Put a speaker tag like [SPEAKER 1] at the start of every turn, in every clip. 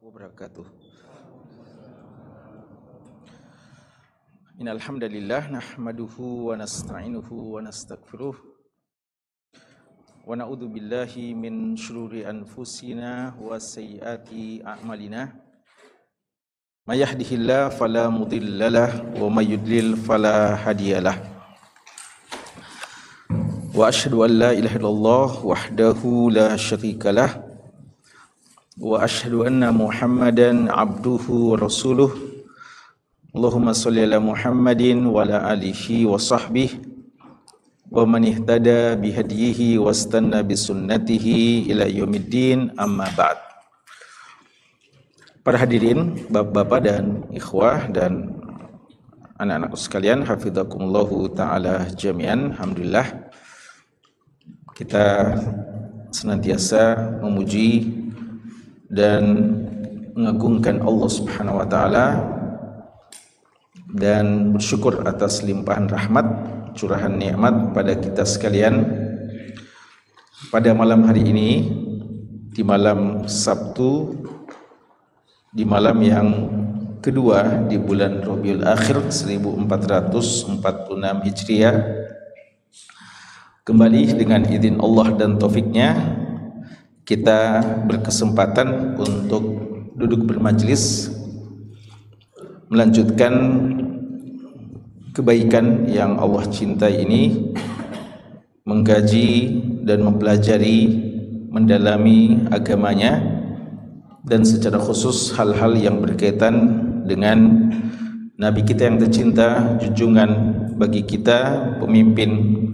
[SPEAKER 1] wabarakatuh. Innal hamdalillah nahmaduhu wa nasta'inuhu wa nastaghfiruh wa na'udzu billahi min shururi anfusina wa sayyiati a'malina. May yahdihillahu fala mudhillalah wa may yudlil fala hadiyalah. Wa asyhadu an la ilaha illallah wahdahu la syarikalah wa asyhadu anna Muhammadan abduhu wa rasuluh. Allahumma sholli ala Muhammadin wa ala alihi wa sahbihi wa man ihtada bihadihi wastanna bisunnatihi ila yaumiddin, amma ba'd. Para hadirin, bapak-bapak dan ikhwah dan anak-anakku sekalian, hafizakumullahu ta'ala jami'an. Alhamdulillah, kita senantiasa memuji dan mengagungkan Allah Subhanahu wa taala dan bersyukur atas limpahan rahmat, curahan nikmat pada kita sekalian pada malam hari ini, di malam Sabtu, di malam yang kedua di bulan Rabiul Akhir 1446 Hijriah. Kembali dengan izin Allah dan taufiknya, kita berkesempatan untuk duduk bermajlis melanjutkan kebaikan yang Allah cintai ini, mengkaji dan mempelajari, mendalami agamanya, dan secara khusus hal-hal yang berkaitan dengan Nabi kita yang tercinta, junjungan bagi kita, pemimpin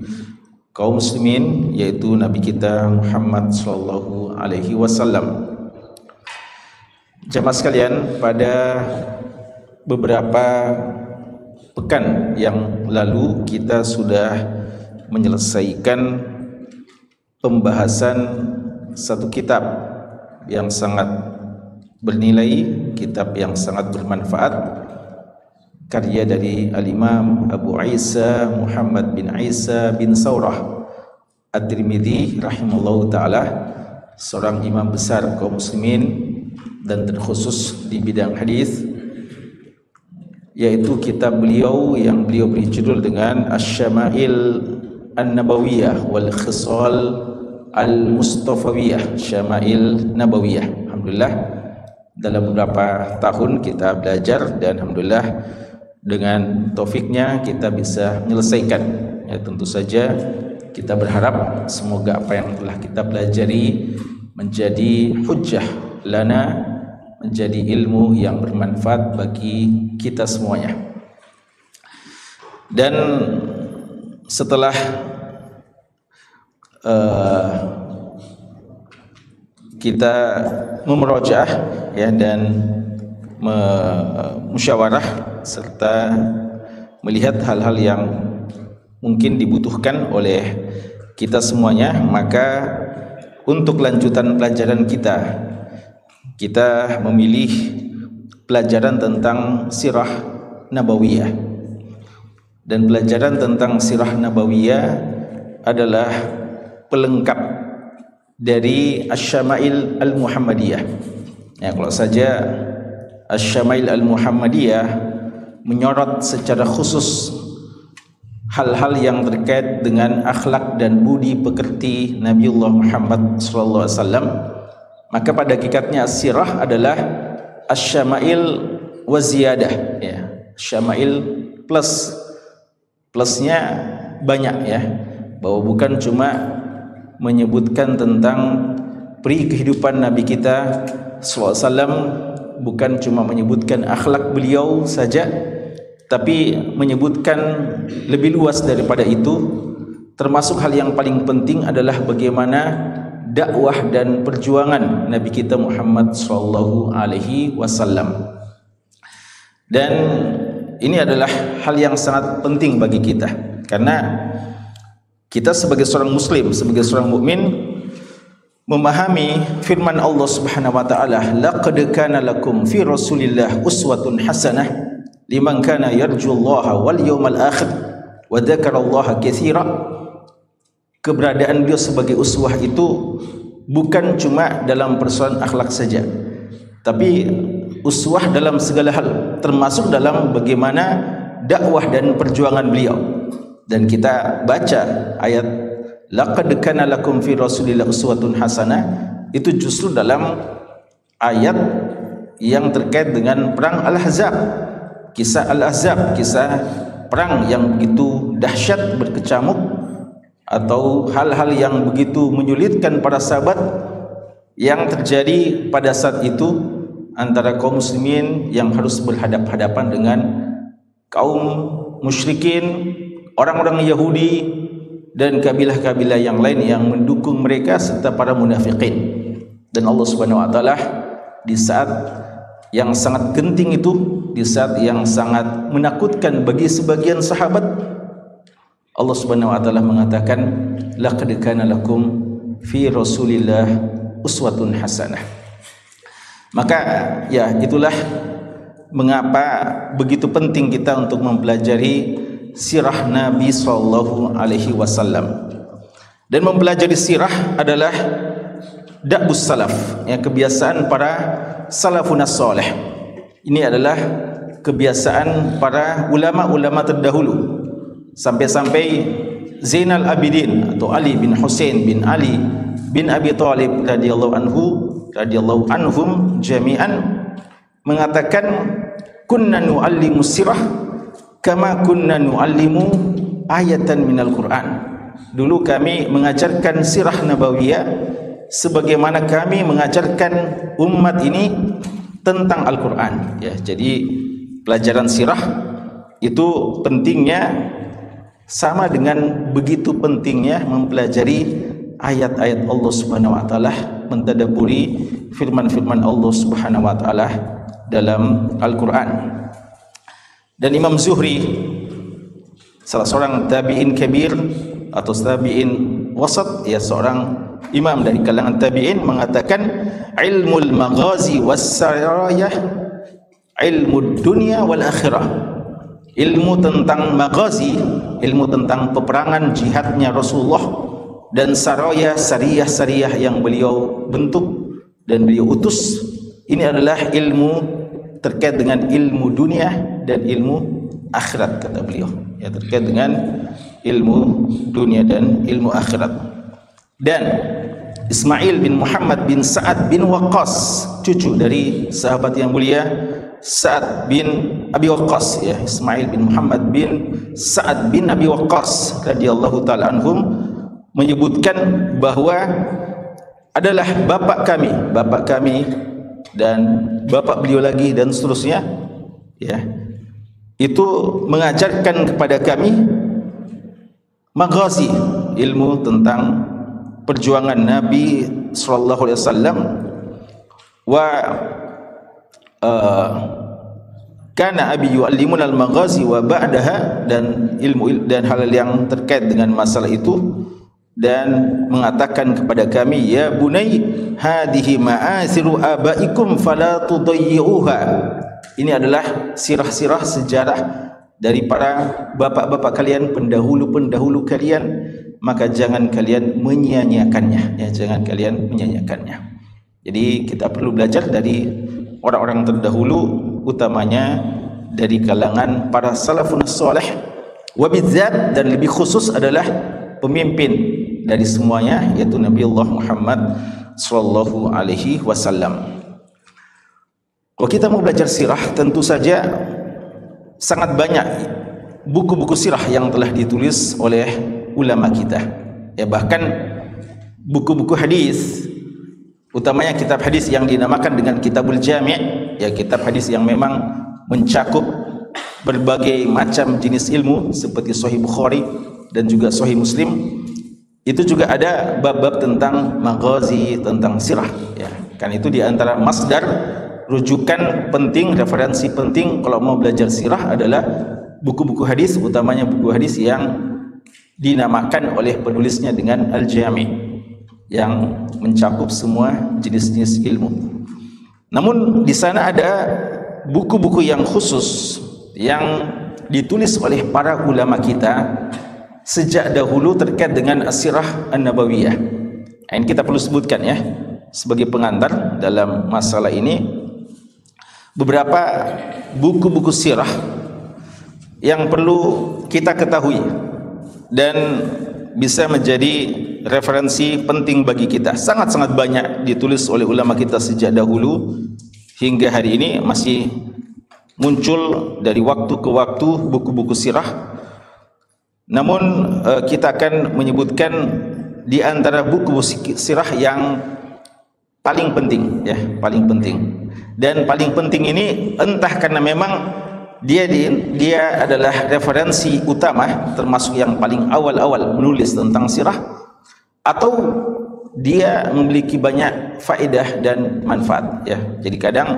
[SPEAKER 1] kaum muslimin, yaitu Nabi kita Muhammad sallallahu alaihi wasallam. Jamaah sekalian, pada beberapa pekan yang lalu kita sudah menyelesaikan pembahasan satu kitab yang sangat bernilai, kitab yang sangat bermanfaat, karya dari Al-Imam Abu Isa Muhammad bin Isa bin Saurah At-Tirmidzi rahimahullahu ta'ala, seorang imam besar kaum muslimin dan terkhusus di bidang hadis, yaitu kitab beliau yang beliau beri judul dengan Asy-Syama'il An-Nabawiyah wal Khisal Al-Mustafawiyah, Syama'il Nabawiyah. Alhamdulillah, dalam beberapa tahun kita belajar dan alhamdulillah dengan taufiknya kita bisa menyelesaikan. Ya, tentu saja kita berharap semoga apa yang telah kita pelajari menjadi hujjah lana, menjadi ilmu yang bermanfaat bagi kita semuanya. Dan setelah kita memurojaah ya dan musyawarah serta melihat hal-hal yang mungkin dibutuhkan oleh kita semuanya, maka untuk lanjutan pelajaran kita memilih pelajaran tentang sirah nabawiyah. Dan pelajaran tentang sirah nabawiyah adalah pelengkap dari Asy-Syama'il Al-Muhammadiyah. Ya, kalau saja Asy-Syama'il Al-Muhammadiyah menyorot secara khusus hal-hal yang terkait dengan akhlak dan budi pekerti Nabiullah Muhammad SAW, maka pada hakikatnya sirah adalah Asy-Syama'il wa ziyadah, ya. Syama'il plusnya banyak, ya, bahwa bukan cuma menyebutkan tentang peri kehidupan Nabi kita SAW, bukan cuma menyebutkan akhlak beliau saja, tapi menyebutkan lebih luas daripada itu, termasuk hal yang paling penting adalah bagaimana dakwah dan perjuangan Nabi kita Muhammad sallallahu alaihi wasallam. Dan ini adalah hal yang sangat penting bagi kita, karena kita sebagai seorang muslim, sebagai seorang mukmin, memahami firman Allah Subhanahu wa taala, laqad kana lakum fi Rasulillah uswatun hasanah liman kana yarjullaha wal yawmal akhir wa dzakarallaha katsira. Keberadaan beliau sebagai uswah itu bukan cuma dalam persoalan akhlak saja, tapi uswah dalam segala hal, termasuk dalam bagaimana dakwah dan perjuangan beliau. Dan kita baca ayat laqad kana lakum fi Rasulillah uswatun hasanah, itu justru dalam ayat yang terkait dengan perang Al-Ahzab. Kisah Al-Ahzab, kisah perang yang begitu dahsyat, berkecamuk, atau hal-hal yang begitu menyulitkan para sahabat yang terjadi pada saat itu antara kaum muslimin yang harus berhadap-hadapan dengan kaum musyrikin, orang-orang Yahudi dan kabilah-kabilah yang lain yang mendukung mereka serta para munafikin. Dan Allah Subhanahu wa taala di saat yang sangat genting itu, di saat yang sangat menakutkan bagi sebagian sahabat, Allah Subhanahu wa taala mengatakan laqad kana lakum fi Rasulillah uswatun hasanah. Maka ya itulah mengapa begitu penting kita untuk mempelajari sirah Nabi sallallahu alaihi wasallam. Dan mempelajari sirah adalah da'bus salaf, ya, kebiasaan para salafun salih. Ini adalah kebiasaan para ulama-ulama terdahulu. Sampai-sampai Zainal Abidin atau Ali bin Husain bin Ali bin Abi Thalib radhiyallahu anhum jami'an mengatakan kunna nu'allimu sirah kama kunna nu'allimu ayatan minal Quran. Dulu kami mengajarkan sirah nabawiyah sebagaimana kami mengajarkan umat ini tentang Al-Quran, ya. Jadi pelajaran sirah itu pentingnya sama dengan begitu pentingnya mempelajari ayat-ayat Allah Subhanahu wa taala, mentadabburi firman-firman Allah Subhanahu wa taala dalam Al-Quran. Dan Imam Zuhri, salah seorang tabi'in kabir atau tabi'in wasat, ya, seorang imam dari kalangan tabi'in, mengatakan ilmul maghazi was sarayah ilmu dunia wal akhirah. Ilmu tentang maghazi, ilmu tentang peperangan jihadnya Rasulullah, dan saraya, syariah yang beliau bentuk dan beliau utus, ini adalah ilmu terkait dengan ilmu dunia dan ilmu akhirat, kata beliau, ya, terkait dengan ilmu dunia dan ilmu akhirat. Dan Ismail bin Muhammad bin Sa'ad bin Waqqas, cucu dari sahabat yang mulia Sa'ad bin Abi Waqqas, ya, Ismail bin Muhammad bin Sa'ad bin Abi Waqqas radhiyallahu taala anhum, menyebutkan bahwa adalah bapak kami dan bapak beliau lagi dan seterusnya, ya, itu mengajarkan kepada kami maghazi, ilmu tentang perjuangan Nabi sallallahu alaihi wasallam, wa kana abi yu'allimuna al-maghazi wa ba'daha, dan ilmu dan hal yang terkait dengan masalah itu, dan mengatakan kepada kami, ya bunai hadhihi ma'asiru abaikum fala tudayyi'uha. Ini adalah sirah-sirah sejarah dari para bapak-bapak kalian, pendahulu-pendahulu kalian, maka jangan kalian menyia-nyiakannya, ya, jangan kalian menyia-nyiakannya. Jadi kita perlu belajar dari orang-orang terdahulu, utamanya dari kalangan para salafun salih, wabidzat, dan lebih khusus adalah pemimpin dari semuanya, yaitu Nabi Allah Muhammad sallallahu alaihi wasallam. Kalau kita mau belajar sirah, tentu saja sangat banyak buku-buku sirah yang telah ditulis oleh ulama kita, ya, bahkan buku-buku hadis, utamanya kitab hadis yang dinamakan dengan Kitabul Jami', ya, kitab hadis yang memang mencakup berbagai macam jenis ilmu seperti Sahih Bukhari dan juga Sahih Muslim. Itu juga ada bab-bab tentang maghazi, tentang sirah, ya. Kan itu di antara masdar rujukan penting, referensi penting kalau mau belajar sirah adalah buku-buku hadis, utamanya buku hadis yang dinamakan oleh penulisnya dengan Al-Jami', yang mencakup semua jenis-jenis ilmu. Namun di sana ada buku-buku yang khusus yang ditulis oleh para ulama kita sejak dahulu terkait dengan as-sirah an-nabawiyah. Ini kita perlu sebutkan, ya, sebagai pengantar dalam masalah ini. beberapa buku-buku sirah yang perlu kita ketahui dan bisa menjadi referensi penting bagi kita. Sangat-sangat banyak ditulis oleh ulama kita sejak dahulu hingga hari ini masih muncul dari waktu ke waktu buku-buku sirah. Namun kita akan menyebutkan di antara buku sirah yang paling penting, ya, paling penting. Dan paling penting ini entah karena memang dia adalah referensi utama, termasuk yang paling awal-awal menulis tentang sirah, atau dia memiliki banyak faedah dan manfaat, ya. Jadi kadang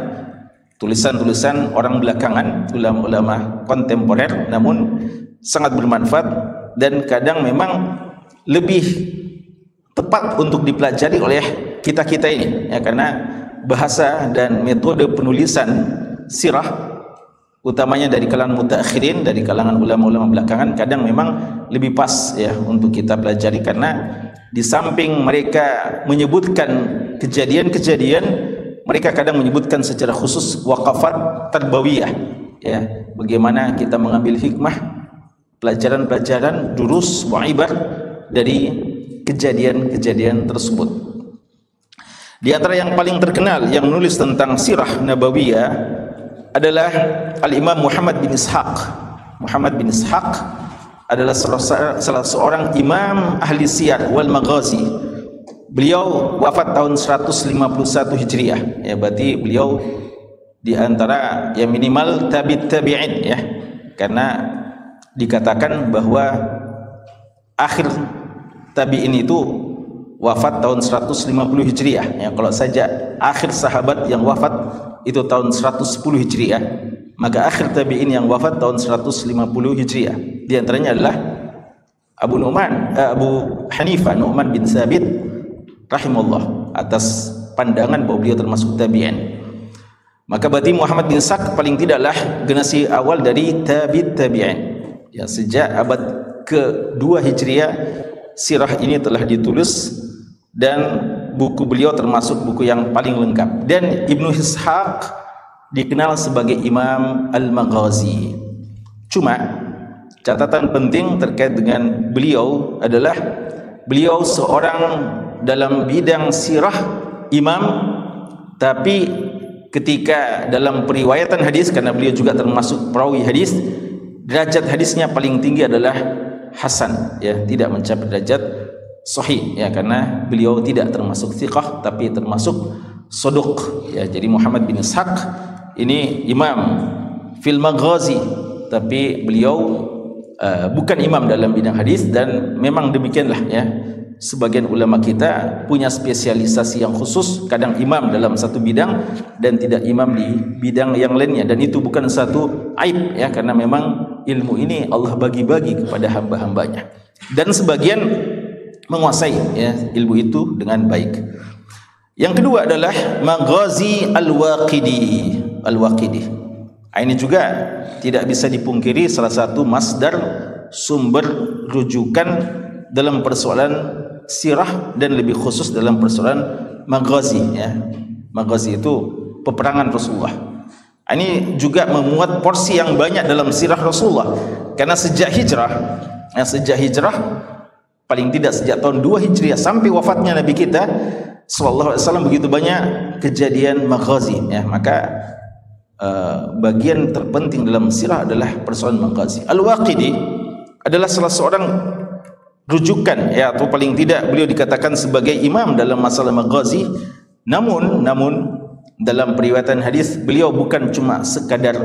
[SPEAKER 1] tulisan-tulisan orang belakangan, ulama-ulama kontemporer, namun sangat bermanfaat dan kadang memang lebih tepat untuk dipelajari oleh kita-kita ini, ya, karena bahasa dan metode penulisan sirah utamanya dari kalangan mutaakhirin, dari kalangan ulama-ulama belakangan, kadang memang lebih pas, ya, untuk kita pelajari, karena di samping mereka menyebutkan kejadian-kejadian, mereka kadang menyebutkan secara khusus waqafat tarbawiyah, ya, bagaimana kita mengambil hikmah, pelajaran-pelajaran, durus wa ibar dari kejadian-kejadian tersebut. Di antara yang paling terkenal yang menulis tentang sirah nabawiyah adalah Al-Imam Muhammad bin Ishaq. Muhammad bin Ishaq adalah salah seorang imam ahli siyar wal maghazi. Beliau wafat tahun 151 Hijriah, ya, berarti beliau di antara yang minimal tabi'in, ya, karena dikatakan bahwa akhir tabi'in itu wafat tahun 150 Hijriah, ya. Kalau saja akhir sahabat yang wafat itu tahun 110 Hijriah, maka akhir tabi'in yang wafat tahun 150 Hijriah. Di antaranya adalah Abu Hanifah Nu'man bin Thabit rahimahullah, atas pandangan bahwa beliau termasuk tabi'in. Maka berarti Muhammad bin Ishaq paling tidaklah generasi awal dari tabi'in. Ya, sejak abad ke-2 Hijriah sirah ini telah ditulis dan buku beliau termasuk buku yang paling lengkap. Dan Ibnu Ishaq dikenal sebagai Imam Al-Maghazi. Cuma catatan penting terkait dengan beliau adalah beliau seorang dalam bidang sirah imam, tapi ketika dalam periwayatan hadis, karena beliau juga termasuk perawi hadis, derajat hadisnya paling tinggi adalah hasan, ya, tidak mencapai derajat sahih, ya, karena beliau tidak termasuk thiqah tapi termasuk soduq, ya. Jadi Muhammad bin Ishaq ini imam fil maghazi, tapi beliau bukan imam dalam bidang hadis, dan memang demikianlah, ya, sebagian ulama kita punya spesialisasi yang khusus, kadang imam dalam satu bidang dan tidak imam di bidang yang lainnya, dan itu bukan satu aib, ya, karena memang ilmu ini Allah bagi-bagi kepada hamba-hambanya, dan sebagian menguasai, ya, ilmu itu dengan baik. Yang kedua adalah Maghazi Al-Waqidi. Ini juga tidak bisa dipungkiri salah satu masdar sumber rujukan dalam persoalan sirah dan lebih khusus dalam persoalan maghazi, ya. Maghazi itu peperangan Rasulullah. Ini juga memuat porsi yang banyak dalam sirah Rasulullah, karena sejak hijrah paling tidak sejak tahun 2 Hijriah sampai wafatnya Nabi kita sallallahu alaihi wasallam begitu banyak kejadian maghazi, ya. Maka bagian terpenting dalam sirah adalah persoalan maghazi. Al-Waqidi adalah salah seorang rujukan, ya, atau paling tidak beliau dikatakan sebagai imam dalam masalah maghazi. Namun dalam periwayatan hadis beliau bukan cuma sekadar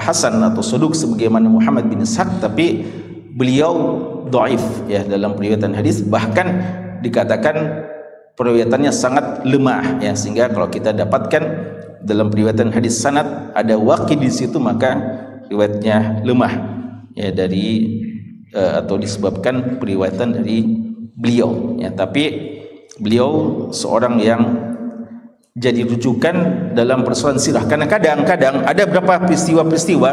[SPEAKER 1] hasan atau soduk sebagaimana Muhammad bin Ishaq, tapi beliau dhaif, ya, dalam periwayatan hadis, bahkan dikatakan periwayatannya sangat lemah, ya, sehingga kalau kita dapatkan dalam periwayatan hadis sanad ada waqid di situ, maka riwayatnya lemah, ya, dari atau disebabkan periwayatan dari beliau, ya. Tapi beliau seorang yang jadi rujukan dalam persoalan sirah, karena kadang-kadang ada beberapa peristiwa-peristiwa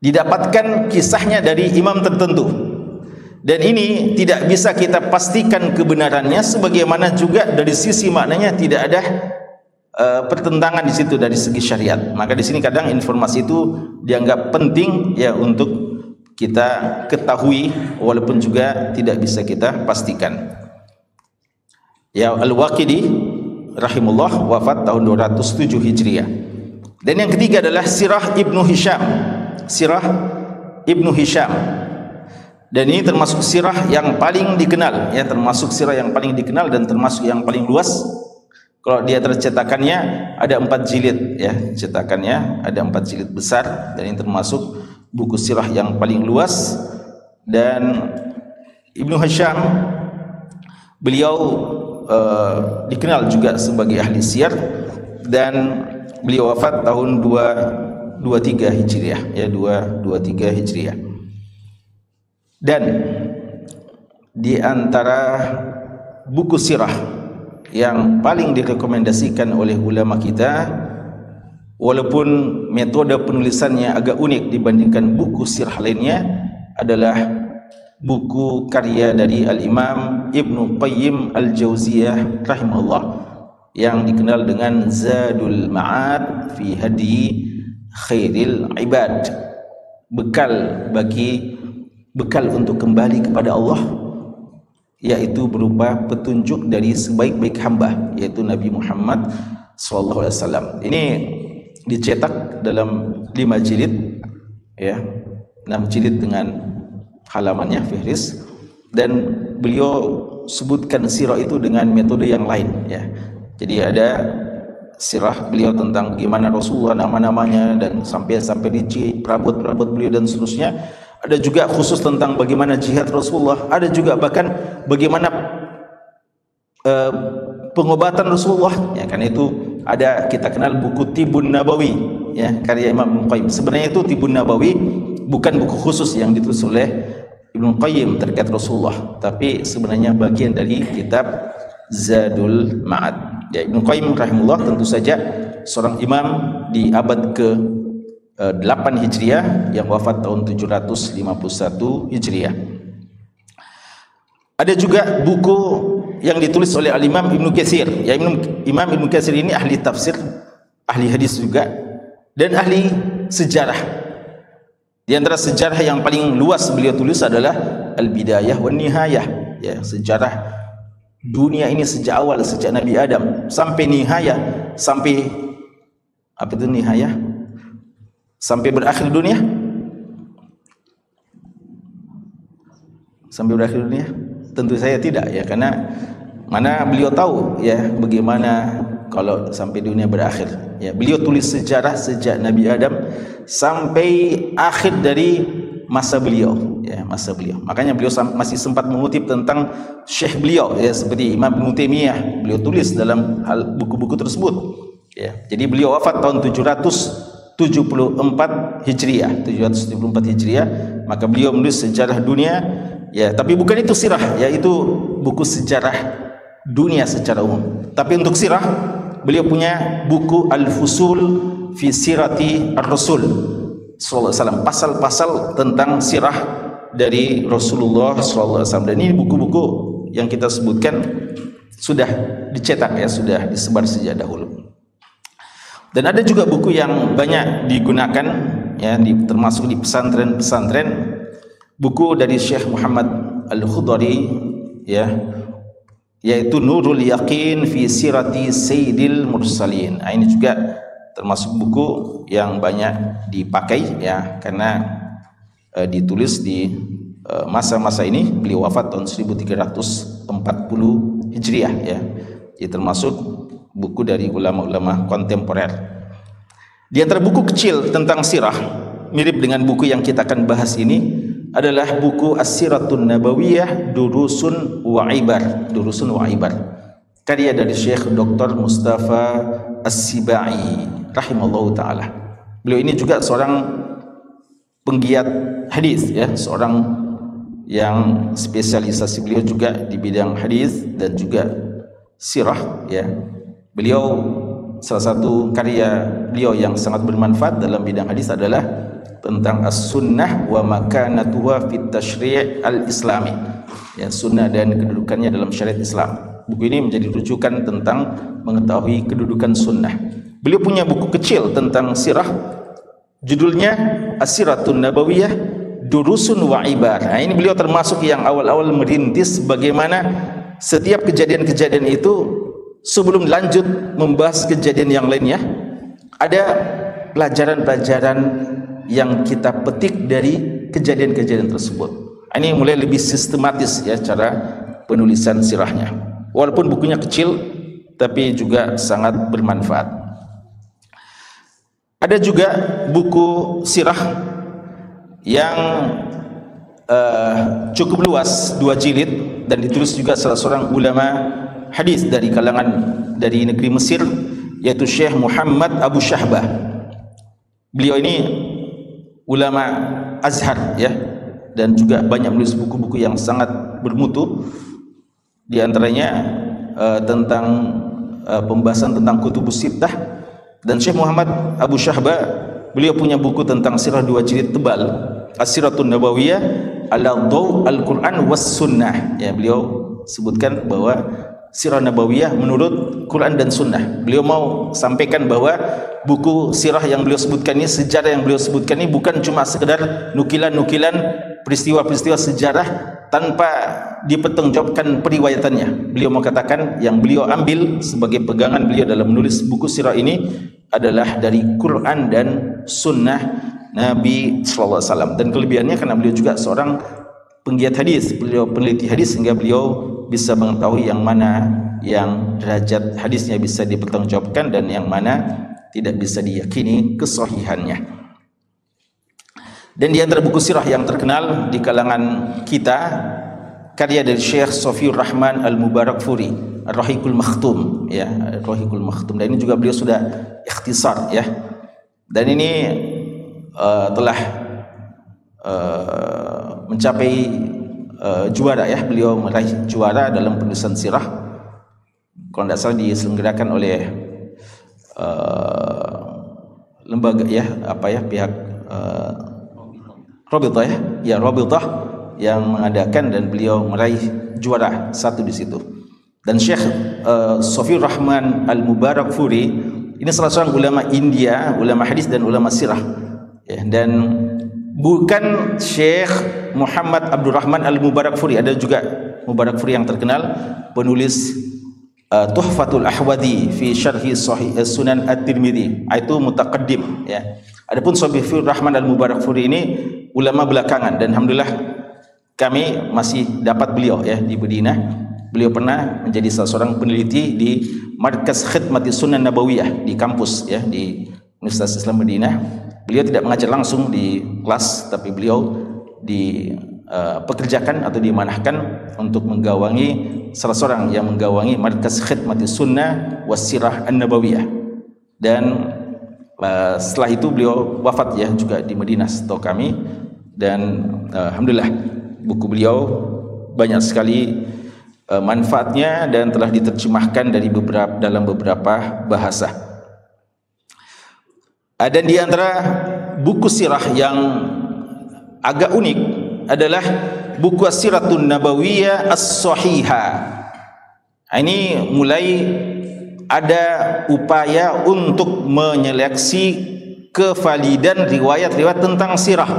[SPEAKER 1] didapatkan kisahnya dari imam tertentu, dan ini tidak bisa kita pastikan kebenarannya, sebagaimana juga dari sisi maknanya tidak ada pertentangan di situ dari segi syariat. Maka di sini kadang informasi itu dianggap penting ya untuk kita ketahui walaupun juga tidak bisa kita pastikan. Ya, Al-Waqidi rahimullah wafat tahun 207 Hijriah. Dan yang ketiga adalah Sirah Ibnu Hisham. Sirah Ibnu Hisham. Dan ini termasuk sirah yang paling dikenal, ya, termasuk sirah yang paling dikenal dan termasuk yang paling luas. Kalau dia tercetakannya ada 4 jilid, ya, cetakannya ada 4 jilid besar, dan ini termasuk buku sirah yang paling luas. Dan Ibnu Hisham beliau dikenal juga sebagai ahli siyar, dan beliau wafat tahun 223 Hijriah, ya, 223 Hijriah. Dan di antara buku sirah yang paling direkomendasikan oleh ulama kita, walaupun metode penulisannya agak unik dibandingkan buku sirah lainnya, adalah buku karya dari Al-Imam Ibnu Qayyim Al-Jauziyah rahimahullah yang dikenal dengan Zadul Ma'ad fi Hadi Khairil Ibad, bekal untuk kembali kepada Allah, yaitu berupa petunjuk dari sebaik-baik hamba, yaitu Nabi Muhammad SAW. Ini dicetak dalam 5 jilid, ya, 6 jilid dengan halamannya fihris, dan beliau sebutkan sirah itu dengan metode yang lain, ya. Jadi ada sirah beliau tentang bagaimana Rasulullah, nama-namanya, dan sampai rinci perabot-perabot beliau dan seterusnya. Ada juga khusus tentang bagaimana jihad Rasulullah, ada juga bahkan bagaimana pengobatan Rasulullah, ya, kan itu ada, kita kenal buku Tibun Nabawi, ya, karya Imam Ibnu Qayyim. Sebenarnya itu Tibun Nabawi bukan buku khusus yang ditulis oleh Ibnu Qayyim terkait Rasulullah, tapi sebenarnya bagian dari kitab Zadul Ma'ad. Ya, Ibnu Qayyim rahimahullah tentu saja seorang imam di abad ke-8 Hijriah yang wafat tahun 751 Hijriah. Ada juga buku yang ditulis oleh Al-Imam Ibnu Katsir. Ya, Imam Ibnu Katsir ini ahli tafsir, ahli hadis juga, dan ahli sejarah. Di antara sejarah yang paling luas beliau tulis adalah Al-Bidayah wan Nihayah, ya, sejarah dunia ini sejak awal, sejak Nabi Adam sampai nihayah, sampai apa itu nihayah? Sampai berakhir dunia. Sampai berakhir dunia? Tentu saya tidak, ya, karena mana beliau tahu, ya, bagaimana kalau sampai dunia berakhir. Ya, beliau tulis sejarah sejak Nabi Adam sampai akhir dari masa beliau, ya, masa beliau. Makanya beliau masih sempat mengutip tentang syekh beliau, ya, seperti Imam Ibnu Taimiyah, beliau tulis dalam hal buku-buku tersebut, ya. Jadi beliau wafat tahun 774 Hijriah, 774 Hijriah, maka beliau menulis sejarah dunia, ya, tapi bukan itu sirah, yaitu buku sejarah dunia secara umum. Tapi untuk sirah, beliau punya buku Al-Fusul fi Sirati Ar-Rasul sallallahu alaihi wasallam, pasal-pasal tentang sirah dari Rasulullah sallallahu alaihi wasallam. Dan ini buku-buku yang kita sebutkan sudah dicetak, ya, sudah disebar sejak dahulu. Dan ada juga buku yang banyak digunakan, ya, termasuk di pesantren-pesantren, buku dari Syekh Muhammad Al-Khudari, ya, yaitu Nurul Yaqin fi Sirati Sayyidil Mursalin. Nah, ini juga termasuk buku yang banyak dipakai, ya, karena ditulis di masa-masa ini. Beliau wafat tahun 1340 Hijriah, ya. Ini termasuk buku dari ulama-ulama kontemporer. Di antara buku kecil tentang sirah mirip dengan buku yang kita akan bahas ini adalah buku As-Siratun Nabawiyah Durusun wa Ibar, Durusun wa Ibar, karya dari Syekh Dr. Mustafa As-Sibai rahimallahu taala. Beliau ini juga seorang penggiat hadis, ya, seorang yang spesialisasi beliau juga di bidang hadis dan juga sirah, ya. Beliau, salah satu karya beliau yang sangat bermanfaat dalam bidang hadis adalah tentang as-sunnah wa makanatuha fit tasyri' al-islami, ya, sunnah dan kedudukannya dalam syariat Islam. Buku ini menjadi rujukan tentang mengetahui kedudukan sunnah. Beliau punya buku kecil tentang sirah, judulnya As-Siratun Nabawiyah Durusun wa Ibar. Nah, ini beliau termasuk yang awal-awal merintis bagaimana setiap kejadian-kejadian itu sebelum lanjut membahas kejadian yang lainnya, ada pelajaran-pelajaran yang kita petik dari kejadian-kejadian tersebut. Ini mulai lebih sistematis ya cara penulisan sirahnya. Walaupun bukunya kecil, tapi juga sangat bermanfaat. Ada juga buku sirah yang cukup luas, 2 jilid, dan ditulis juga salah seorang ulama hadis dari kalangan dari negeri Mesir, yaitu Syekh Muhammad Abu Syahbah. Beliau ini ulama Azhar ya, dan juga banyak menulis buku-buku yang sangat bermutu, di antaranya tentang pembahasan tentang Kutubus Sittah. Dan Syekh Muhammad Abu Syahbah, beliau punya buku tentang sirah 2 jilid tebal, As-Siratun Nabawiyah ala Daw Al-Quran was Sunnah. Ya, beliau sebutkan bahwa sirah nabawiyah menurut Quran dan Sunnah. Beliau mau sampaikan bahwa buku sirah yang beliau sebutkan ini, sejarah yang beliau sebutkan ini bukan cuma sekedar nukilan-nukilan peristiwa-peristiwa sejarah tanpa dipertanggungjawabkan periwayatannya. Beliau mau katakan yang beliau ambil sebagai pegangan beliau dalam menulis buku sirah ini adalah dari Quran dan Sunnah Nabi sallallahu alaihi wasallam. Dan kelebihannya karena beliau juga seorang penggiat hadis, beliau peneliti hadis, sehingga beliau bisa mengetahui yang mana yang derajat hadisnya bisa dipertanggungjawabkan dan yang mana tidak bisa diyakini kesahihannya. Dan di antara buku sirah yang terkenal di kalangan kita, karya dari Syekh Sofiur Rahman Al-Mubarakfuri, Ar-Rahiqul Makhtum ya, Ar-Rahiqul Makhtum. Dan ini juga beliau sudah ikhtisar ya. Dan ini telah mencapai juara ya, beliau meraih juara dalam penulisan sirah. Kalau tidak salah diselenggarakan oleh lembaga ya, apa ya, pihak Rabithah ya, Rabithah yang mengadakan, dan beliau meraih juara 1 di situ. Dan Syekh Sofiur Rahman Al-Mubarakfuri ini salah seorang ulama India, ulama hadis dan ulama sirah ya. Dan bukan Syekh Muhammad Abdurrahman Al-Mubarakfuri, ada juga Mubarakfuri yang terkenal, penulis Tuhfatul Ahwadi fi Syarhi Sahih Sunan At-Tirmidzi, itu mutaqaddim ya. Adapun Sofiur Rahman Al-Mubarakfuri ini ulama belakangan, dan alhamdulillah kami masih dapat beliau ya di Madinah. Beliau pernah menjadi salah seorang peneliti di Markas Khidmati Sunan Nabawiyah di kampus ya di Universitas Islam Madinah. Beliau tidak mengajar langsung di kelas, tapi beliau dipekerjakan atau dimanahkan untuk menggawangi, salah seorang yang menggawangi Markas Khidmati Sunnah Wasirah An-Nabawiyah. Dan setelah itu beliau wafat ya juga di Madinah setahu kami. Dan alhamdulillah buku beliau banyak sekali manfaatnya dan telah diterjemahkan dalam beberapa bahasa. Dan di antara buku sirah yang agak unik adalah buku As-Siratun Nabawiyah As-Sahihah. Ini mulai ada upaya untuk menyeleksi kevalidan riwayat-riwayat tentang sirah.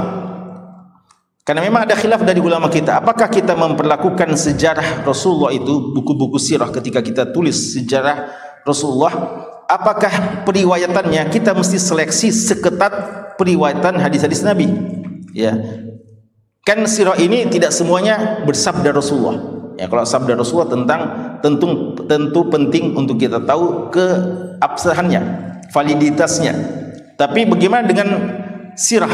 [SPEAKER 1] Karena memang ada khilaf dari ulama kita, apakah kita memperlakukan sejarah Rasulullah itu, buku-buku sirah ketika kita tulis sejarah Rasulullah, apakah periwayatannya kita mesti seleksi seketat periwayatan hadis-hadis Nabi? Ya. Kan sirah ini tidak semuanya bersabda Rasulullah. Ya, kalau sabda Rasulullah tentu penting untuk kita tahu keabsahannya, validitasnya. Tapi bagaimana dengan sirah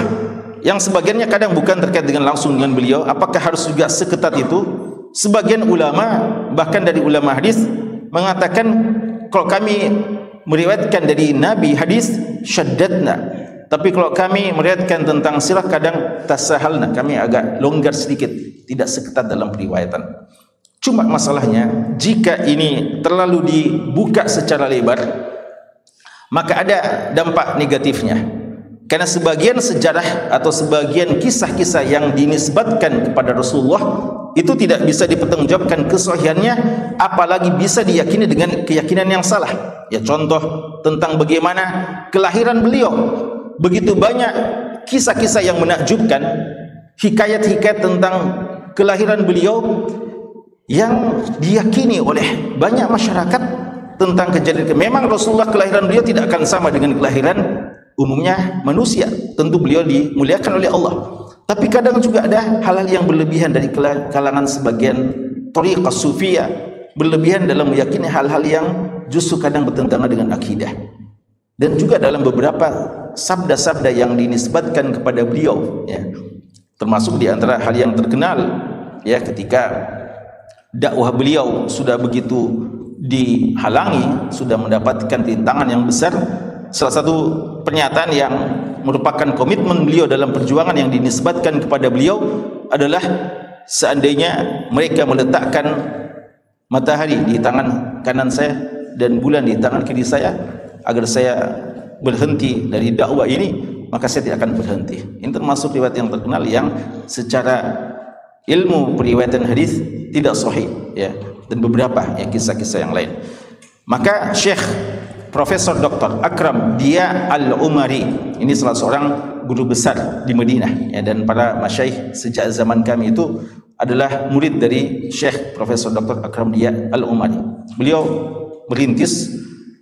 [SPEAKER 1] yang sebagiannya kadang bukan terkait dengan langsung dengan beliau, apakah harus juga seketat itu? Sebagian ulama, bahkan dari ulama hadis, mengatakan kalau kami meriwayatkan dari Nabi hadis syaddadna, tapi kalau kami meriwayatkan tentang sirah kadang tasahalna, kami agak longgar sedikit, tidak seketat dalam periwayatan. Cuma masalahnya jika ini terlalu dibuka secara lebar, maka ada dampak negatifnya. Karena sebagian sejarah atau sebagian kisah-kisah yang dinisbatkan kepada Rasulullah itu tidak bisa dipertanggungjawabkan kesahihannya, apalagi bisa diyakini dengan keyakinan yang salah. Ya, contoh tentang bagaimana kelahiran beliau, begitu banyak kisah-kisah yang menakjubkan, hikayat-hikayat tentang kelahiran beliau yang diyakini oleh banyak masyarakat tentang kejadian. Memang Rasulullah kelahiran beliau tidak akan sama dengan kelahiran umumnya manusia. Tentu beliau dimuliakan oleh Allah. Tapi kadang juga ada hal-hal yang berlebihan dari kalangan sebagian thariqah sufiyah, berlebihan dalam meyakini hal-hal yang justru kadang bertentangan dengan akidah. Dan juga dalam beberapa sabda-sabda yang dinisbatkan kepada beliau, ya, termasuk di antara hal yang terkenal, ya, ketika dakwah beliau sudah begitu dihalangi, sudah mendapatkan rintangan yang besar, salah satu pernyataan yang merupakan komitmen beliau dalam perjuangan yang dinisbatkan kepada beliau adalah, seandainya mereka meletakkan matahari di tangan kanan saya dan bulan di tangan kiri saya agar saya berhenti dari dakwah ini, maka saya tidak akan berhenti. Ini termasuk riwayat yang terkenal yang secara ilmu periwayatan hadis tidak sahih, ya, dan beberapa ya kisah-kisah yang lain. Maka Syekh Profesor Dr. Akram Dia Al-Umari, ini salah seorang guru besar di Madinah, ya, dan para masyaikh sejak zaman kami itu adalah murid dari Syekh Profesor Dr. Akram Dia Al-Umari. Beliau merintis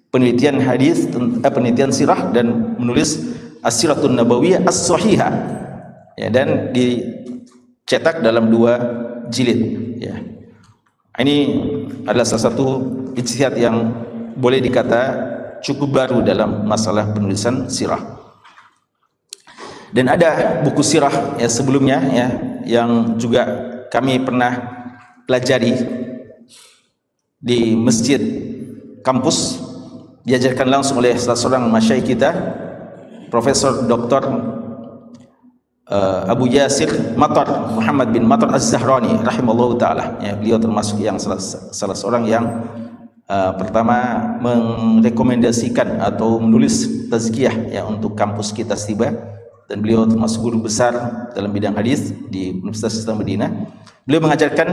[SPEAKER 1] penelitian hadis, penelitian sirah, dan menulis As-Siratun Nabawiyah As-Sahihah, ya, dan dicetak dalam 2 jilid, ya. Ini adalah salah satu ijtihad yang boleh dikata cukup baru dalam masalah penulisan sirah. Dan ada buku sirah ya sebelumnya, ya, yang juga kami pernah pelajari di masjid kampus, diajarkan langsung oleh salah seorang masyaikh kita, Profesor Dr. Abu Yasir Matar, Muhammad bin Matar Az-Zahrani rahimallahu taala, ya. Beliau termasuk yang salah seorang yang pertama merekomendasikan atau menulis tazkiyah, ya, untuk kampus kita Stiba, dan beliau termasuk guru besar dalam bidang hadis di Universitas Islam Madinah. Beliau mengajarkan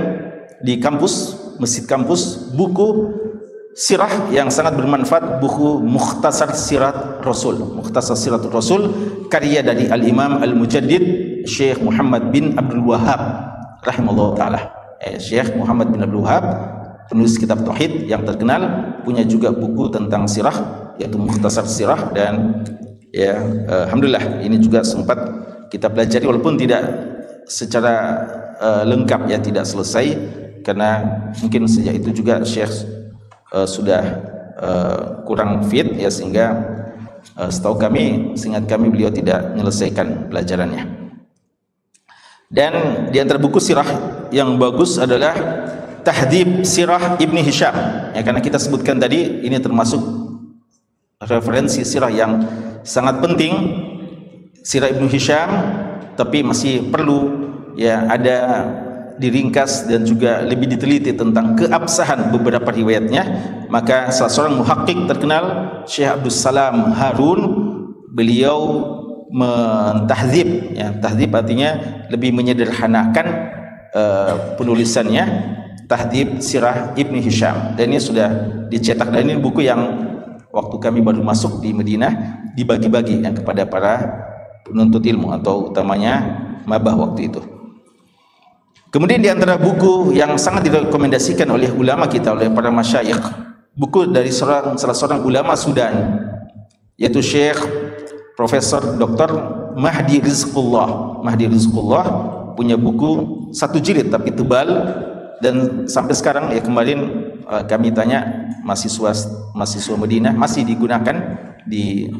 [SPEAKER 1] di kampus, masjid kampus, buku sirah yang sangat bermanfaat, buku Mukhtasar Sirat Rasul, Mukhtasar Sirat Rasul, karya dari Al-Imam Al-Mujaddid Syekh Muhammad bin Abdul Wahhab rahimallahu taala. Syekh Muhammad bin Abdul Wahhab, penulis kitab tauhid yang terkenal, punya juga buku tentang sirah, yaitu Mukhtasar Sirah, dan ya, alhamdulillah ini juga sempat kita pelajari walaupun tidak secara lengkap, ya, tidak selesai karena mungkin sejak itu juga Syekh sudah kurang fit, ya, sehingga setahu kami, seingat kami, beliau tidak menyelesaikan pelajarannya. Dan di antara buku sirah yang bagus adalah Tahdhib Sirah Ibni Hisham, ya, karena kita sebutkan tadi ini termasuk referensi sirah yang sangat penting, Sirah Ibnu Hisham, tapi masih perlu, ya, ada diringkas dan juga lebih diteliti tentang keabsahan beberapa riwayatnya. Maka salah seorang muhakkik terkenal, Syekh Abdul Salam Harun, beliau mentahdzib, ya, tahdzib artinya lebih menyederhanakan penulisannya, Tahdhib Sirah Ibni Hisham, dan ini sudah dicetak, dan ini buku yang waktu kami baru masuk di Madinah dibagi-bagi, ya, kepada para penuntut ilmu atau utamanya mabah waktu itu. Kemudian di antara buku yang sangat direkomendasikan oleh ulama kita, oleh para masyayikh, buku dari salah seorang ulama Sudan, yaitu Syekh Profesor Dr. Mahdi Rizqullah. Mahdi Rizqullah punya buku 1 jilid tapi tebal, dan sampai sekarang, ya, kemarin kami tanya mahasiswa Madinah, masih digunakan di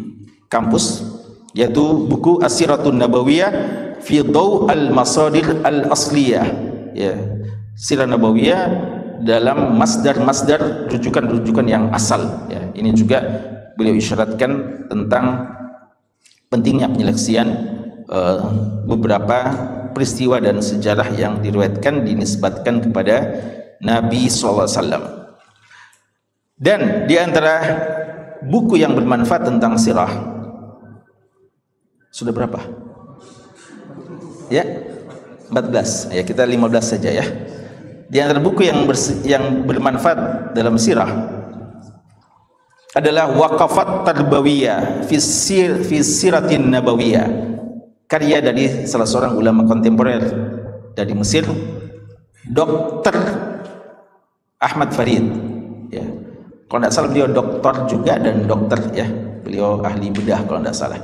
[SPEAKER 1] kampus, yaitu buku As-Siratun Nabawiyah fi Daw' al-Masadir al-Asliyah, ya, Sirah Nabawiyah dalam masdar-masdar, rujukan-rujukan yang asal, ya. Ini juga beliau isyaratkan tentang pentingnya penyeleksian beberapa peristiwa dan sejarah yang diriwayatkan, dinisbatkan kepada Nabi SAW. Dan di antara buku yang bermanfaat tentang sirah, sudah berapa? Ya, 14. Ya, kita 15 saja, ya. Di antara buku yang bermanfaat dalam sirah adalah Waqafat Tarbawiyah fi Siratin Nabawiyah, karya dari salah seorang ulama kontemporer dari Mesir, Dr. Ahmad Farid. Ya. Kalau tidak salah beliau doktor juga dan dokter, ya. Beliau ahli bedah kalau tidak salah.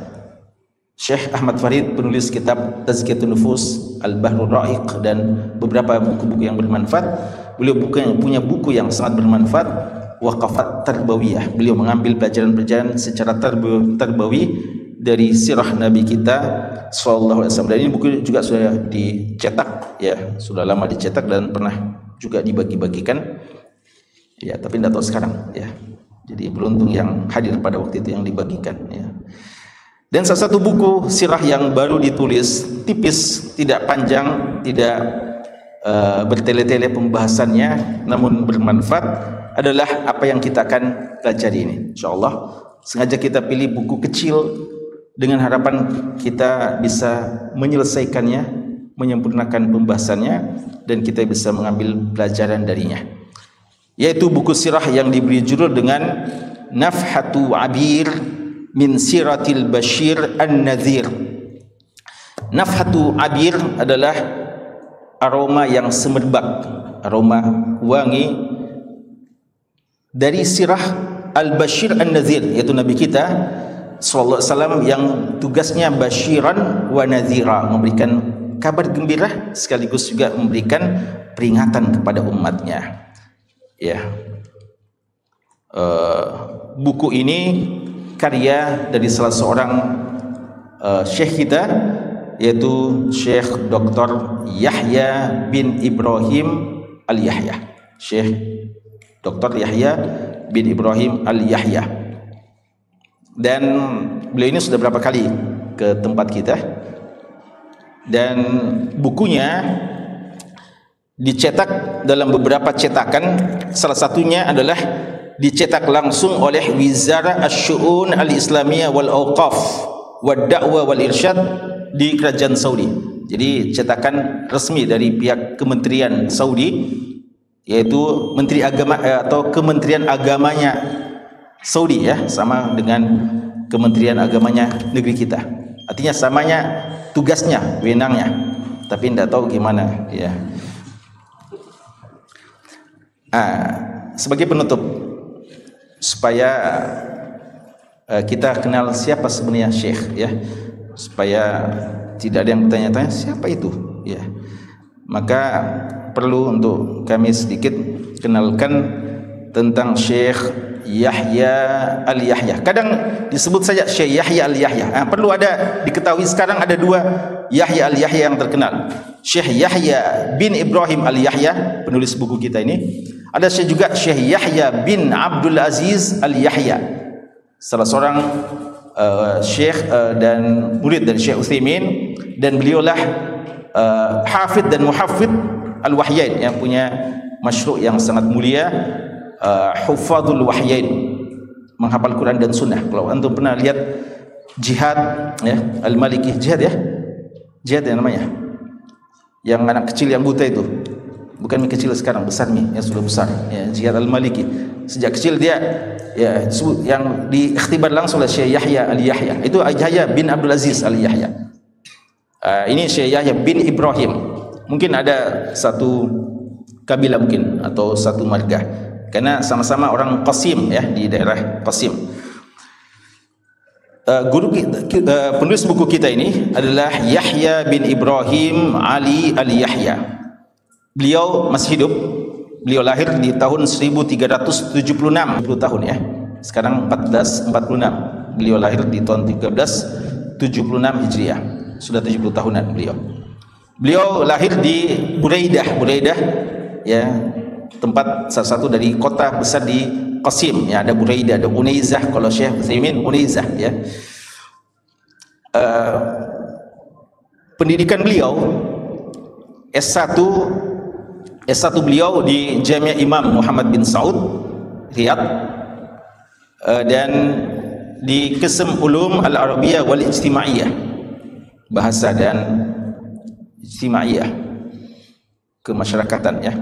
[SPEAKER 1] Syekh Ahmad Farid penulis kitab Tazkiyatun Nufus, Al-Bahrul Ra'iq, dan beberapa buku-buku yang bermanfaat. Beliau punya buku yang sangat bermanfaat, Waqafat Tarbawiyah. Beliau mengambil pelajaran-pelajaran secara tarbawi dari sirah Nabi kita sallallahu alaihi wasallam. Dan ini buku juga sudah dicetak, ya, sudah lama dicetak dan pernah juga dibagi-bagikan. Ya, tapi tidak tahu sekarang, ya. Jadi beruntung yang hadir pada waktu itu yang dibagikan, ya. Dan salah satu buku sirah yang baru ditulis, tipis, tidak panjang, tidak bertele-tele pembahasannya, namun bermanfaat, adalah apa yang kita akan pelajari ini. InsyaAllah sengaja kita pilih buku kecil dengan harapan kita bisa menyelesaikannya, menyempurnakan pembahasannya, dan kita bisa mengambil pelajaran darinya. Yaitu buku sirah yang diberi judul dengan Nafhatu Abir min Siratil Bashir An-Nadhir. Nafhatu Abir adalah aroma yang semerbak, aroma wangi dari sirah Al-Bashir An-Nadhir, yaitu Nabi kita sallallahu alaihi wasallam yang tugasnya basyiran wa nadhira, memberikan kabar gembira sekaligus juga memberikan peringatan kepada umatnya. Ya. Buku ini karya dari salah seorang syekh kita, yaitu Syekh Dr. Yahya bin Ibrahim Al-Yahya. Syekh Dr. Yahya bin Ibrahim Al-Yahya. Dan beliau ini sudah berapa kali ke tempat kita, dan bukunya dicetak dalam beberapa cetakan. Salah satunya adalah dicetak langsung oleh Wizara Asy-Syu'un Al-Islamiyah wal Awqaf wad Da'wah wal Irsyad di Kerajaan Saudi. Jadi cetakan resmi dari pihak Kementerian Saudi, yaitu Menteri Agama atau Kementerian Agamanya Saudi, ya, sama dengan Kementerian Agamanya negeri kita. Artinya samanya tugasnya, wewenangnya, tapi tidak tahu gimana, ya. Sebagai penutup, supaya kita kenal siapa sebenarnya Syekh, ya, supaya tidak ada yang bertanya-tanya siapa itu, ya, maka perlu untuk kami sedikit kenalkan tentang Syekh Yahya Al-Yahya. Kadang disebut saja Syekh Yahya Al-Yahya. Perlu ada diketahui sekarang ada dua Yahya Al-Yahya yang terkenal. Syekh Yahya bin Ibrahim Al-Yahya, penulis buku kita ini. Ada juga Syekh Yahya bin Abdul Aziz Al-Yahya, salah seorang syekh dan murid dari Syekh Utsaimin, dan beliaulah hafidh dan muhafidh Al-Wahyain yang punya masyru' yang sangat mulia, Hufadhul Wahyain, menghafal Quran dan Sunnah. Kalau antum pernah lihat jihad, ya, Al-Maliki, jihad, ya, jihad yang namanya, yang anak kecil yang buta itu, bukan mie kecil sekarang, besar mie yang sudah besar, ya, jihad Al-Maliki. Sejak kecil dia, ya, yang diikhtibar langsung oleh Syekh Yahya Al-Yahya. Itu Yahya bin Abdul Aziz Al-Yahya. Ini Syekh Yahya bin Ibrahim. Mungkin ada satu kabilah mungkin, atau satu marga, karena sama-sama orang Qasim, ya, di daerah Qasim. Penulis buku kita ini adalah Yahya bin Ibrahim Ali Al-Yahya. Beliau masih hidup. Beliau lahir di tahun 1376, 20 tahun, ya. Sekarang 1446. Beliau lahir di tahun 1376 Hijriah. Sudah 70 tahunan beliau. Beliau lahir di Buraidah, ya, tempat salah satu dari kota besar di Qasim, ya, ada Buraidah, ada Unaizah, kalau Syekh Utsaimin Unaizah, ya. Pendidikan beliau S1 beliau di Jami' Imam Muhammad bin Saud, Riyadh, dan di Qism Ulum Al-Arabiyah wal Ijtimaiyah, bahasa dan ijtimaiyah, kemasyarakatan, ya.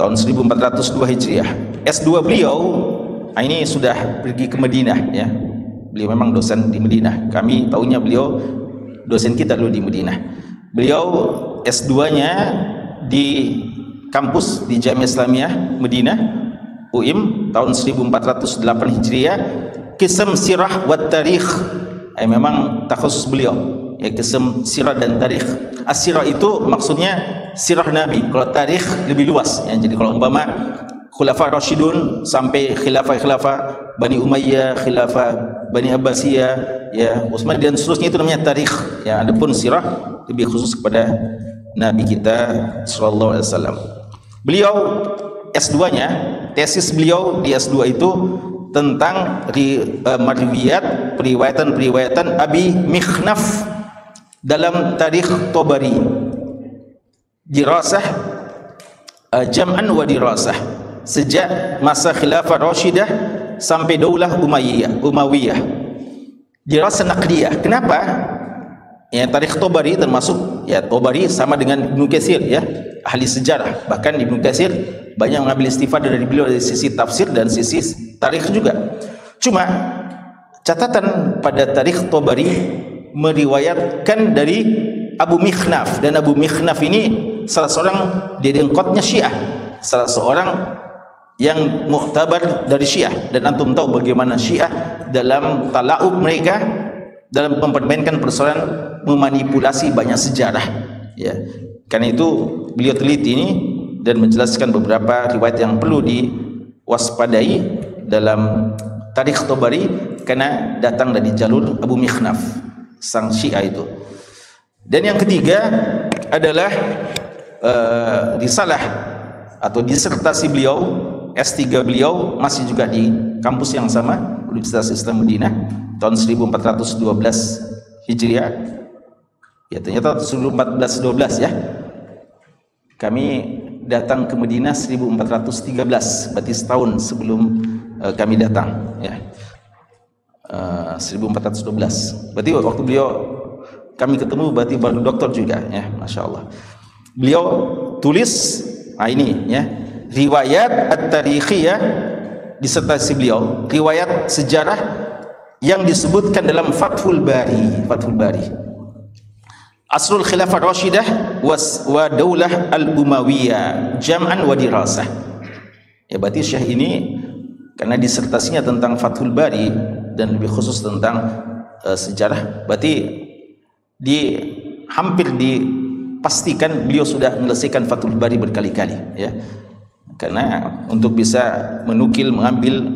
[SPEAKER 1] tahun 1402 Hijriah. S2 beliau ini sudah pergi ke Madinah ya. Beliau memang dosen di Madinah. Kami tahunya beliau dosen kita dulu di Madinah. Beliau S2-nya di kampus di Jamiah Islamiyah Madinah UIM tahun 1408 Hijriah, Qism Sirah wa Tarikh. Memang takhusus beliau ya, Qism Sirah dan Tarikh. As-sirah itu maksudnya sirah Nabi, kalau tarikh lebih luas ya. Jadi kalau umpama Khulafa Rasyidun sampai khilafah Bani Umayyah, khilafah Bani Abbasiyah ya, Utsman dan seterusnya, itu namanya tarikh ya. Adapun sirah lebih khusus kepada Nabi kita sallallahu alaihi wasallam. Beliau S2-nya, tesis beliau di S2 itu tentang periwayatan Abi Mikhnaf dalam Tarikh Tabari, dirasah jam'an wa dirasah, sejak masa khilafah Rashidah sampai Daulah Umayyah. Dirasah naqdiyah. Kenapa? Ya, Tarikh Tabari termasuk ya, Tabari sama dengan Ibnu Katsir ya, ahli sejarah. Bahkan Ibnu Katsir banyak mengambil istifadah dari beliau dari sisi tafsir dan sisi tarikh juga. Cuma catatan pada Tarikh Tabari meriwayatkan dari Abu Mikhnaf, dan Abu Mikhnaf ini salah seorang dedengkotnya Syiah, salah seorang yang muktabar dari Syiah. Dan antum tahu bagaimana Syiah dalam talaub mereka dalam mempermainkan persoalan memanipulasi banyak sejarah ya. Karena itu beliau teliti ini dan menjelaskan beberapa riwayat yang perlu diwaspadai dalam Tarikh Tabari karena datang dari jalur Abu Mikhnaf, sang Syiah itu. Dan yang ketiga adalah risalah atau disertasi beliau, S3 beliau masih juga di kampus yang sama, Universitas Islam Madinah tahun 1412 Hijriah. Ya, ternyata 1412 ya. Kami datang ke Madinah 1413, berarti setahun sebelum kami datang ya. 1412. Berarti waktu beliau kami ketemu berarti baru doktor juga ya, Masya Allah. Beliau tulis ini ya, riwayat at-tarikhiyah, disertasi beliau, riwayat sejarah yang disebutkan dalam Fathul Bari. Asrul Khilafah Rashidah wa Daulah Al-Umayyah jam'an wa dirasah. Ya, berarti Syekh ini karena disertasinya tentang Fathul Bari dan lebih khusus tentang sejarah, berarti hampir dipastikan beliau sudah menyelesaikan Fathul Bari berkali-kali ya. Karena untuk bisa mengambil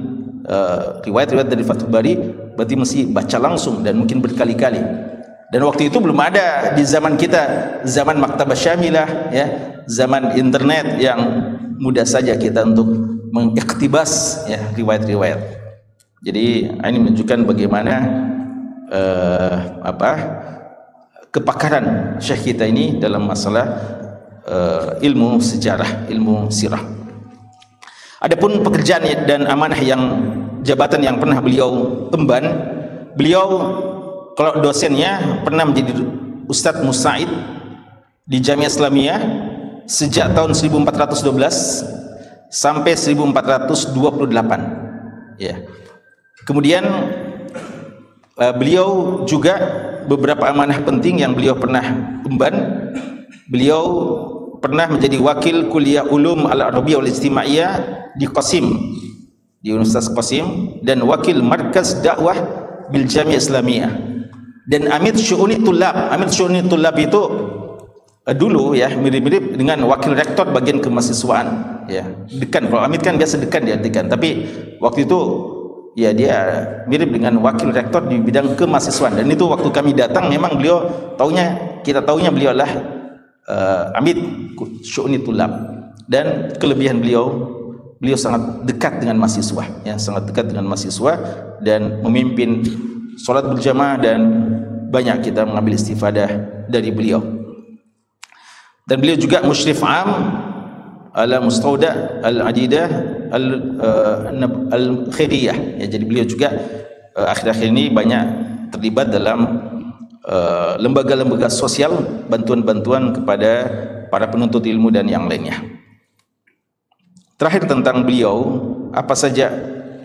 [SPEAKER 1] riwayat-riwayat dari Fathul Bari berarti mesti baca langsung dan mungkin berkali-kali. Dan waktu itu belum ada di zaman kita, zaman maktabah syamilah ya, zaman internet yang mudah saja kita untuk mengiktibas ya riwayat-riwayat. Jadi ini menunjukkan bagaimana kepakaran Syekh kita ini dalam masalah ilmu sejarah, ilmu sirah. Adapun pekerjaan dan amanah yang jabatan yang pernah beliau emban, beliau kalau dosennya pernah menjadi Ustadz Musaid di Jamiah Islamiyah sejak tahun 1412 sampai 1428 ya. Kemudian beliau juga beberapa amanah penting yang beliau pernah emban. Beliau pernah menjadi wakil kuliah ulum al-arabiyyah wal ijtimaiyah di Qasim, di Universitas Qasim, dan wakil markaz dakwah bil Jamiah Islamiyah, dan Amir Syu'uni Tullab. Amir Syu'uni Tullab itu dulu ya mirip-mirip dengan wakil rektor bagian kemahasiswaan ya. Dekan, kalau Amir kan biasa dekan dia dekan, tapi waktu itu ya dia mirip dengan wakil rektor di bidang kemahasiswaan. Dan itu waktu kami datang memang beliau kita taunya beliau adalah Amir Syu'uni Tullab. Dan kelebihan beliau sangat dekat dengan mahasiswa ya, sangat dekat dengan mahasiswa dan memimpin sholat berjamaah, dan banyak kita mengambil istifadah dari beliau. Dan beliau juga musyrif am ala mustauda al-adidah al-khairiyah ya. Jadi beliau juga akhir-akhir ini banyak terlibat dalam lembaga-lembaga sosial, bantuan-bantuan kepada para penuntut ilmu dan yang lainnya. Terakhir tentang beliau, apa saja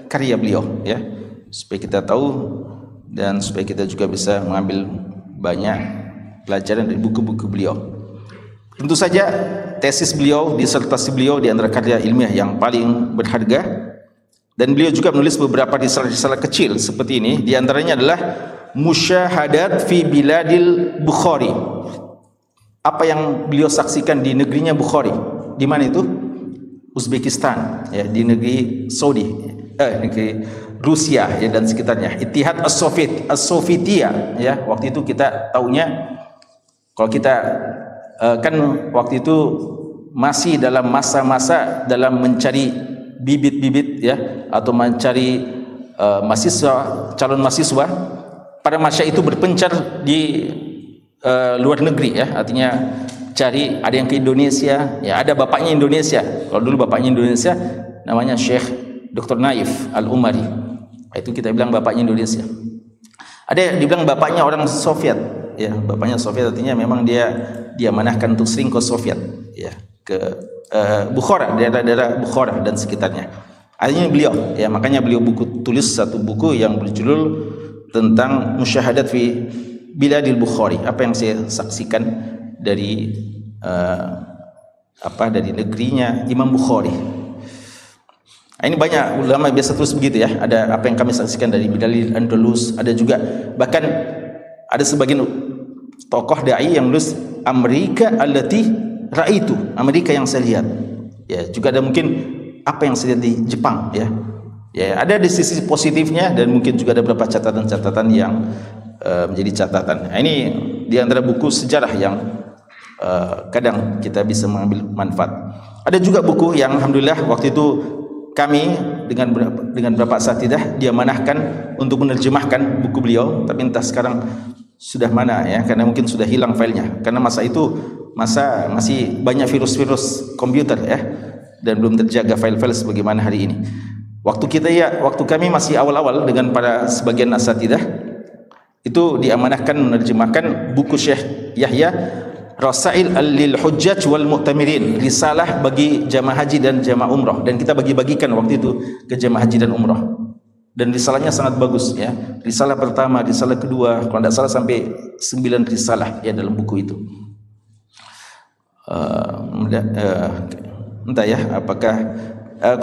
[SPEAKER 1] karya beliau ya, supaya kita tahu dan supaya kita juga bisa mengambil banyak pelajaran dari buku-buku beliau. Tentu saja tesis beliau, disertasi beliau di antara karya ilmiah yang paling berharga, dan beliau juga menulis beberapa risalah-risalah kecil seperti ini. Di antaranya adalah Musyahadat fi Biladil Bukhari. Apa yang beliau saksikan di negerinya Bukhari. Di mana itu? Uzbekistan, ya, di negeri Saudi, negeri Rusia ya dan sekitarnya. Ittihad As-Sovietia ya. Waktu itu kita taunya, kalau kita kan waktu itu masih dalam masa-masa dalam mencari bibit-bibit ya, atau mencari mahasiswa, calon mahasiswa. Pada masa itu berpencar di luar negeri ya, artinya cari, ada yang ke Indonesia ya, ada bapaknya Indonesia. Kalau dulu bapaknya Indonesia namanya Syekh Dr. Naif Al-Umari, itu kita bilang bapaknya Indonesia. Ada yang dibilang bapaknya orang Soviet ya, bapaknya Soviet artinya memang dia manahkan untuk sering ke Soviet ya, ke Bukhara, daerah-daerah Bukhara dan sekitarnya. Akhirnya beliau ya, makanya beliau tulis satu buku yang berjudul tentang Musyahadat fi Biladil Bukhari, apa yang saya saksikan dari dari negerinya Imam Bukhari. Ini banyak ulama biasa terus begitu ya. Ada apa yang kami saksikan dari Biladil Andalus, ada juga bahkan ada sebagian tokoh dai yang nulis Amerika allati raitu, Amerika yang saya lihat. Ya, juga ada mungkin apa yang saya lihat di Jepang ya. Ya, ada di sisi positifnya dan mungkin juga ada beberapa catatan-catatan yang menjadi catatan. Nah, ini di antara buku sejarah yang kadang kita bisa mengambil manfaat. Ada juga buku yang alhamdulillah waktu itu kami dengan Bapak Satidah dia manahkan untuk menerjemahkan buku beliau, tapi entah sekarang sudah mana ya, karena mungkin sudah hilang filenya. Karena masa itu masih banyak virus-virus komputer ya, dan belum terjaga file-file sebagaimana hari ini. Waktu kami masih awal-awal dengan para sebagian asatidah, itu diamanahkan menerjemahkan buku Syekh Yahya Rasail lil Hujjaj wal Mu'tamirin, risalah bagi jamaah haji dan jamaah umrah, dan kita bagi-bagikan waktu itu ke jamaah haji dan umrah. Dan risalahnya sangat bagus ya. Risalah pertama, risalah kedua, kalau tidak salah sampai 9 risalah ya dalam buku itu. Entah ya apakah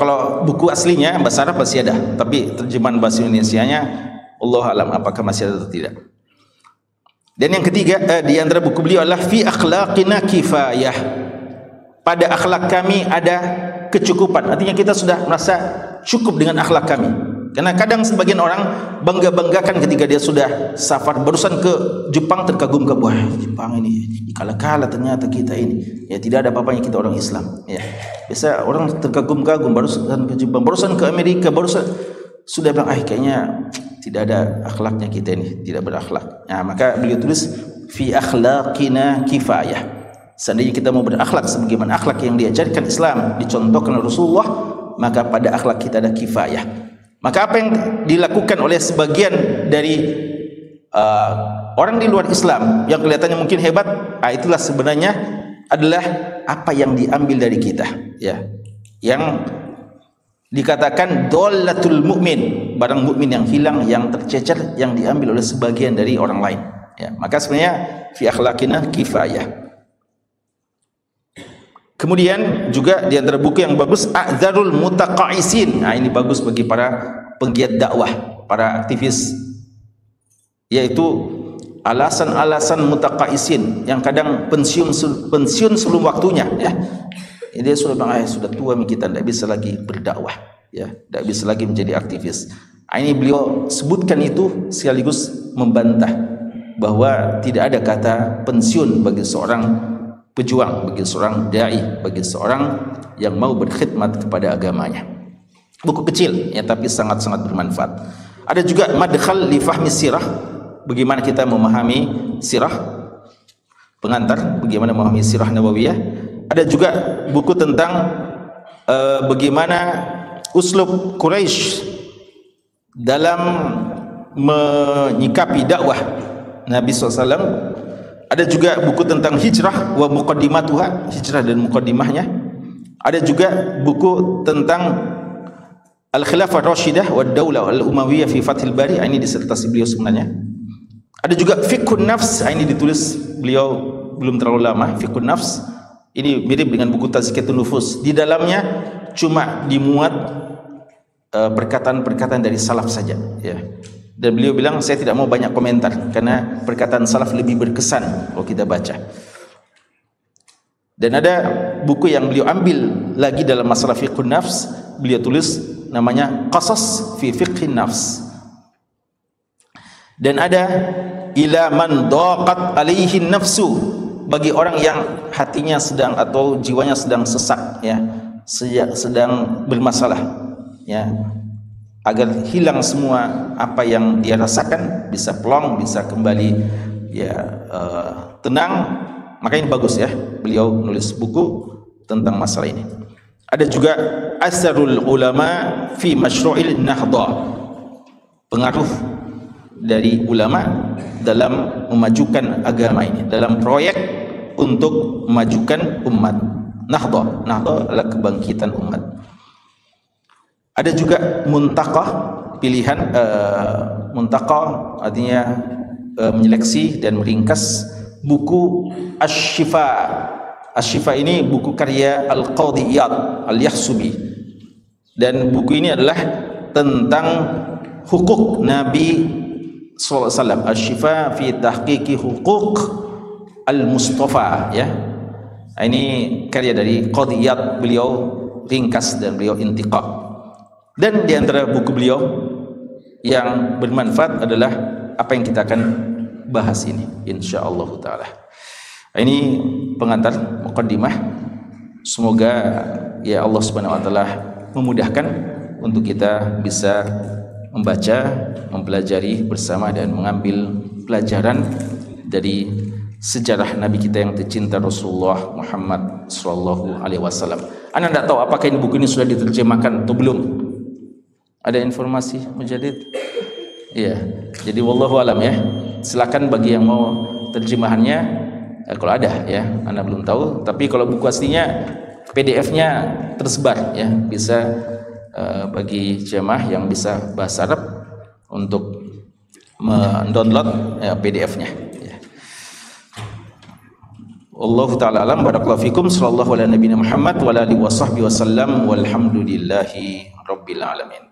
[SPEAKER 1] kalau buku aslinya bahasa Arab masih ada, tapi terjemahan bahasa Indonesianya Allah alam apakah masih ada atau tidak. Dan yang ketiga di antara buku beliau adalah Fi Akhlaqina Kifayah. Pada akhlak kami ada kecukupan. Artinya kita sudah merasa cukup dengan akhlak kami. Karena kadang sebagian orang bangga-banggakan ketika dia sudah safar, barusan ke Jepang terkagum-kagum, wah Jepang ini dikala-kala ternyata kita ini. Ya tidak ada apa-apanya kita orang Islam. Ya. Biasa orang terkagum-kagum barusan ke Jepang, barusan ke Amerika, barusan sudah bilang kayaknya tidak ada akhlaknya kita ini, tidak berakhlak. Nah, maka beliau tulis Fi Akhlaqina Kifayah. Seandainya kita mau berakhlak sebagaimana akhlak yang diajarkan Islam, dicontohkan oleh Rasulullah, maka pada akhlak kita ada kifayah. Maka apa yang dilakukan oleh sebagian dari orang di luar Islam yang kelihatannya mungkin hebat, itulah sebenarnya adalah apa yang diambil dari kita, ya. Yang dikatakan dolatul mukmin, barang mukmin yang hilang, yang tercecer, yang diambil oleh sebagian dari orang lain. Ya, maka sebenarnya fi akhlaqina kifayah. Kemudian juga di antara buku yang bagus A'dzarul Mutaqaisin. Nah, ini bagus bagi para penggiat dakwah, para aktivis, yaitu alasan-alasan mutaqaisin yang kadang pensiun sebelum waktunya ya. Dia sudah bilang, sudah tua kita, tidak bisa lagi berdakwah ya, tidak bisa lagi menjadi aktivis. Ini beliau sebutkan itu sekaligus membantah bahwa tidak ada kata pensiun bagi seorang pejuang, bagi seorang dai, bagi seorang yang mau berkhidmat kepada agamanya. Buku kecil ya, tapi sangat-sangat bermanfaat. Ada juga Madkhal li Fahmi Sirah, bagaimana kita memahami sirah, pengantar bagaimana memahami sirah Nabawiyah. Ada juga buku tentang bagaimana uslub Quraisy dalam menyikapi dakwah Nabi SAW. Ada juga buku tentang hijrah wa muqaddimatuha, hijrah dan muqaddimahnya. Ada juga buku tentang Al-Khilafah Rashidah wa Daulah Al-Umayyah fi Fathil Bari, ini disertasi beliau sebenarnya. Ada juga Fiqhun Nafs, ini ditulis beliau belum terlalu lama. Fiqhun Nafs ini mirip dengan buku Tazkiyatun Nufus. Di dalamnya cuma dimuat perkataan-perkataan dari salaf saja, ya. Dan beliau bilang saya tidak mau banyak komentar karena perkataan salaf lebih berkesan kalau kita baca. Dan ada buku yang beliau ambil lagi dalam masalah fiqhun nafs, beliau tulis namanya Qasas fi Fiqhin Nafs. Dan ada ila man daqat alaihi nafsu, bagi orang yang hatinya sedang atau jiwanya sedang sesak, ya, sedang bermasalah, ya, agar hilang semua apa yang dia rasakan, bisa plong, bisa kembali, ya, tenang. Makanya bagus, ya, beliau nulis buku tentang masalah ini. Ada juga Asarul Ulama fi Masyru'il Nahdah, pengaruh dari ulama dalam memajukan agama ini, dalam proyek untuk memajukan umat. Nahdah adalah kebangkitan umat. Ada juga Muntaqah, pilihan Muntaqah artinya menyeleksi dan meringkas buku Asy-Syifa. Asy-Syifa ini buku karya Al-Qadhi Iyad Al-Yahsubi, dan buku ini adalah tentang hukuk Nabi sallallahu alaihi wasallam. Asy-Syifa fi tahqiqi huquq al-Mustafa, ya. Ini karya dari Qadhi Iyad, beliau ringkas dan beliau intiqa. Dan di antara buku beliau yang bermanfaat adalah apa yang kita akan bahas ini insyaallah taala. Ini pengantar muqaddimah. Semoga ya Allah Subhanahu wa taala memudahkan untuk kita bisa membaca, mempelajari bersama dan mengambil pelajaran dari sejarah Nabi kita yang tercinta Rasulullah Muhammad sallallahu alaihi wasallam. Anda tidak tahu apakah ini buku ini sudah diterjemahkan atau belum? Ada informasi Mujadid? Iya. Jadi wallahu alam, ya. Silakan bagi yang mau terjemahannya, kalau ada, ya. Anda belum tahu, tapi kalau buku aslinya PDF-nya tersebar, ya. Bisa bagi jemaah yang bisa bahasa Arab untuk mendownload PDF-nya, ya. Wallahu taala alam. Barakallahu fikum. Sallallahu ala nabiyina Muhammad wa ala alihi washabbihi wasallam. Walhamdulillahi rabbil alamin.